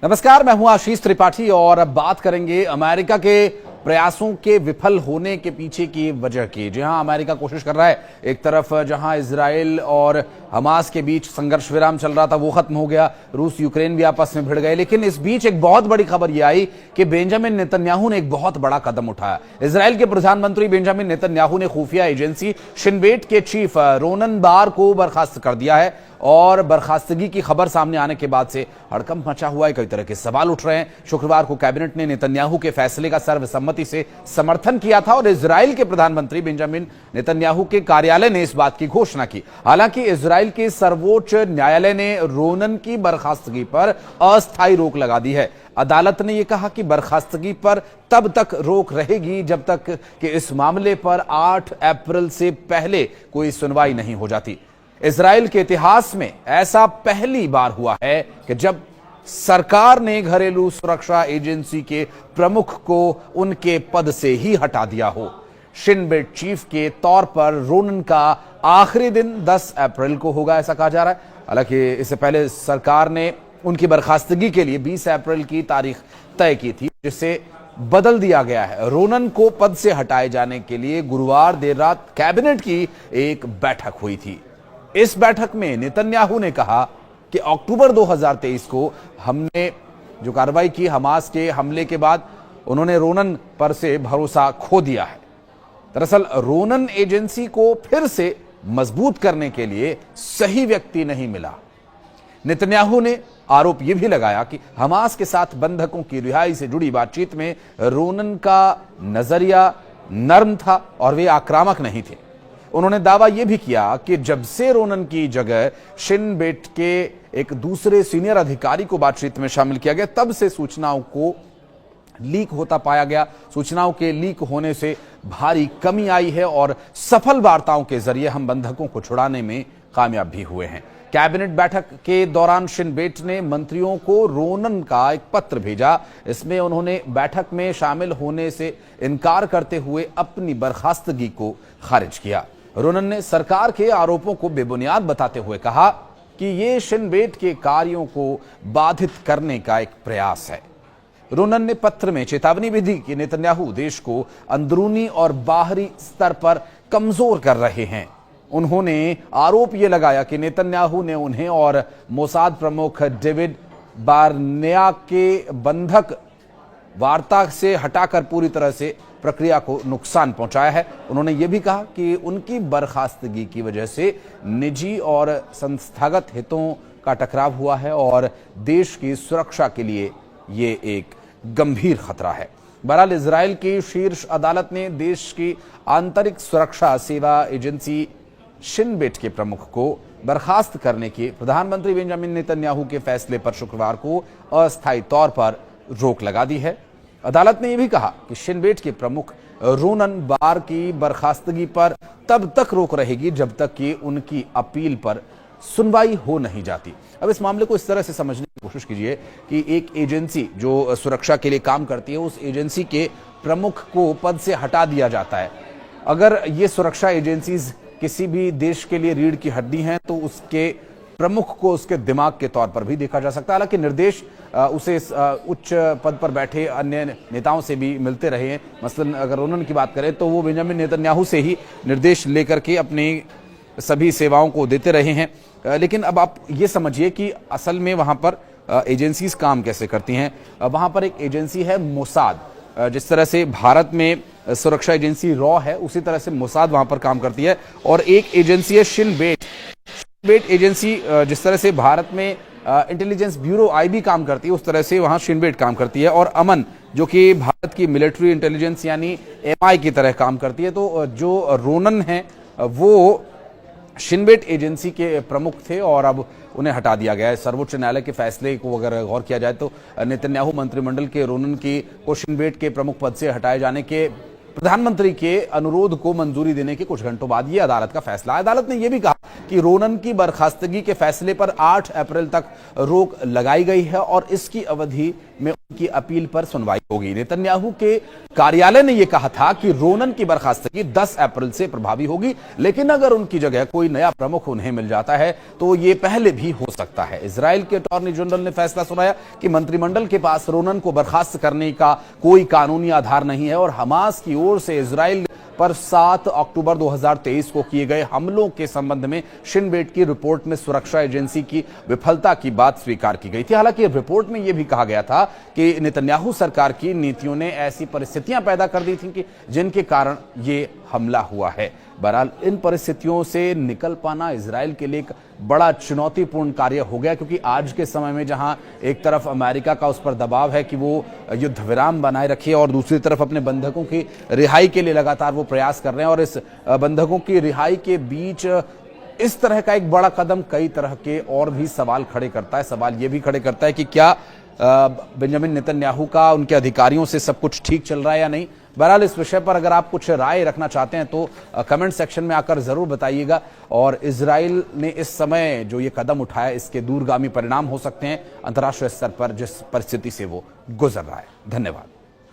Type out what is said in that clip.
नमस्कार, मैं हूं आशीष त्रिपाठी और अब बात करेंगे अमेरिका के प्रयासों के विफल होने के पीछे की वजह की। जी हां, अमेरिका कोशिश कर रहा है। एक तरफ जहां इजराइल और हमास के बीच संघर्ष विराम चल रहा था, वो खत्म हो गया। रूस यूक्रेन भी आपस में भिड़ गए, लेकिन इस बीच एक बहुत बड़ी खबर यह आई कि बेंजामिन नेतन्याहू ने एक बहुत बड़ा कदम उठाया। इजराइल के प्रधानमंत्री बेंजामिन नेतन्याहू ने खुफिया एजेंसी शिन बेट के चीफ रोनन बार को बर्खास्त कर दिया है और बर्खास्तगी की खबर सामने आने के बाद से हड़कंप मचा हुआ है। कई तरह के सवाल उठ रहे हैं। शुक्रवार को कैबिनेट ने नेतन्याहू के फैसले का सर्वसम्मति से समर्थन किया था और इजराइल के प्रधानमंत्री बेंजामिन नेतन्याहू के कार्यालय ने इस बात की घोषणा की। हालांकि इजराइल के सर्वोच्च न्यायालय ने रोनन की बर्खास्तगी पर अस्थायी रोक लगा दी है। अदालत ने यह कहा कि बर्खास्तगी पर तब तक रोक रहेगी जब तक कि इस मामले पर 8 अप्रैल से पहले कोई सुनवाई नहीं हो जाती। इजराइल के इतिहास में ऐसा पहली बार हुआ है कि जब सरकार ने घरेलू सुरक्षा एजेंसी के प्रमुख को उनके पद से ही हटा दिया हो। शिन बेट चीफ के तौर पर रोनन का आखिरी दिन 10 अप्रैल को होगा, ऐसा कहा जा रहा है। हालांकि इससे पहले सरकार ने उनकी बर्खास्तगी के लिए 20 अप्रैल की तारीख तय की थी, जिसे बदल दिया गया है। रोनन को पद से हटाए जाने के लिए गुरुवार देर रात कैबिनेट की एक बैठक हुई थी। इस बैठक में नेतन्याहू ने कहा कि अक्टूबर 2023 को हमने जो कार्रवाई की हमास के हमले के बाद, उन्होंने रोनन पर से भरोसा खो दिया है। दरअसल रोनन एजेंसी को फिर से मजबूत करने के लिए सही व्यक्ति नहीं मिला। नेतन्याहू ने आरोप यह भी लगाया कि हमास के साथ बंधकों की रिहाई से जुड़ी बातचीत में रोनन का नजरिया नर्म था और वे आक्रामक नहीं थे। उन्होंने दावा यह भी किया कि जब से रोनन की जगह शिन बेट के एक दूसरे सीनियर अधिकारी को बातचीत में शामिल किया गया, तब से सूचनाओं को लीक होता पाया गया। सूचनाओं के लीक होने से भारी कमी आई है और सफल वार्ताओं के जरिए हम बंधकों को छुड़ाने में कामयाब भी हुए हैं। कैबिनेट बैठक के दौरान शिन बेट ने मंत्रियों को रोनन का एक पत्र भेजा। इसमें उन्होंने बैठक में शामिल होने से इनकार करते हुए अपनी बर्खास्तगी को खारिज किया। रोनन ने सरकार के आरोपों को बेबुनियाद बताते हुए कहा कि यह शिन बेट के कार्यों को बाधित करने का एक प्रयास है। रोनन ने पत्र में चेतावनी भी दी कि नेतन्याहू देश को अंदरूनी और बाहरी स्तर पर कमजोर कर रहे हैं। उन्होंने आरोप यह लगाया कि नेतन्याहू ने उन्हें और मोसाद प्रमुख डेविड बारनेया के बंधक वार्ता से हटाकर पूरी तरह से प्रक्रिया को नुकसान पहुंचाया है। उन्होंने यह भी कहा कि उनकी बर्खास्तगी की वजह से निजी और संस्थागत हितों का टकराव हुआ है और देश की सुरक्षा के लिए यह एक गंभीर खतरा है। बहरहाल इजराइल की शीर्ष अदालत ने देश की आंतरिक सुरक्षा सेवा एजेंसी शिन बेट के प्रमुख को बर्खास्त करने के प्रधानमंत्री बेंजामिन नेतन्याहू के फैसले पर शुक्रवार को अस्थायी तौर पर रोक लगा दी है। अदालत ने यह भी कहा कि शिन बेट के प्रमुख रोनन बार की बर्खास्तगी पर तब तक रोक रहेगी जब तक कि उनकी अपील पर सुनवाई हो नहीं जाती। अब इस मामले को इस तरह से समझने की कोशिश कीजिए कि एक एजेंसी जो सुरक्षा के लिए काम करती है, उस एजेंसी के प्रमुख को पद से हटा दिया जाता है। अगर ये सुरक्षा एजेंसीज किसी भी देश के लिए रीढ़ की हड्डी हैं तो उसके प्रमुख को उसके दिमाग के तौर पर भी देखा जा सकता है। हालांकि निर्देश उसे उच्च पद पर बैठे अन्य नेताओं से भी मिलते रहे हैं। मसलन अगर रोनन की बात करें तो वो बेंजामिन नेतन्याहू से ही निर्देश लेकर के अपनी सभी सेवाओं को देते रहे हैं। लेकिन अब आप ये समझिए कि असल में वहां पर एजेंसीज काम कैसे करती हैं। वहां पर एक एजेंसी है मोसाद। जिस तरह से भारत में सुरक्षा एजेंसी रॉ है, उसी तरह से मोसाद वहां पर काम करती है। और एक एजेंसी है शिन बेट एजेंसी। जिस तरह से भारत में इंटेलिजेंस ब्यूरो आईबी काम करती है, उस तरह से वहां शिन बेट काम करती है। और अमन, जो कि भारत की मिलिट्री इंटेलिजेंस यानी एमआई की तरह काम करती है। तो जो रोनन है वो शिन बेट एजेंसी के प्रमुख थे और अब उन्हें हटा दिया गया है। सर्वोच्च न्यायालय के फैसले को अगर गौर किया जाए तो नेतन्याहू मंत्रिमंडल के रोनन को शिन बेट के प्रमुख पद से हटाए जाने के प्रधानमंत्री के अनुरोध को मंजूरी देने के कुछ घंटों बाद यह अदालत का फैसला। अदालत ने यह भी कहा कि रोनन की बर्खास्तगी के फैसले पर 8 अप्रैल तक रोक लगाई गई है और इसकी अवधि में की अपील पर सुनवाई होगी। नेतन्याहू के कार्यालय ने यह कहा था कि रोनन की बर्खास्तगी 10 अप्रैल से प्रभावी होगी, लेकिन अगर उनकी जगह कोई नया प्रमुख उन्हें मिल जाता है तो ये पहले भी हो सकता है। इजराइल के अटॉर्नी जनरल ने फैसला सुनाया कि मंत्रिमंडल के पास रोनन को बर्खास्त करने का कोई कानूनी आधार नहीं है और हमास की ओर से इजराइल पर 7 अक्टूबर 2023 को किए गए हमलों के संबंध में शिन बेट की रिपोर्ट में सुरक्षा एजेंसी की विफलता की बात स्वीकार की गई थी। हालांकि रिपोर्ट में यह भी कहा गया था कि नेतन्याहू सरकार की नीतियों ने ऐसी परिस्थितियां पैदा कर दी थी कि जिनके कारण ये हमला हुआ है। बहरहाल इन परिस्थितियों से निकल पाना इजराइल के लिए एक बड़ा चुनौतीपूर्ण कार्य हो गया, क्योंकि आज के समय में जहां एक तरफ अमेरिका का उस पर दबाव है कि वो युद्ध विराम बनाए रखे और दूसरी तरफ अपने बंधकों की रिहाई के लिए लगातार वो प्रयास कर रहे हैं, और इस बंधकों की रिहाई के बीच इस तरह का एक बड़ा कदम कई तरह के और भी सवाल खड़े करता है। सवाल ये भी खड़े करता है कि क्या बेंजामिन नेतन्याहू का उनके अधिकारियों से सब कुछ ठीक चल रहा है या नहीं। बहरहाल इस विषय पर अगर आप कुछ राय रखना चाहते हैं तो कमेंट सेक्शन में आकर जरूर बताइएगा। और इजराइल ने इस समय जो ये कदम उठाया, इसके दूरगामी परिणाम हो सकते हैं अंतर्राष्ट्रीय स्तर पर जिस परिस्थिति से वो गुजर रहा है। धन्यवाद।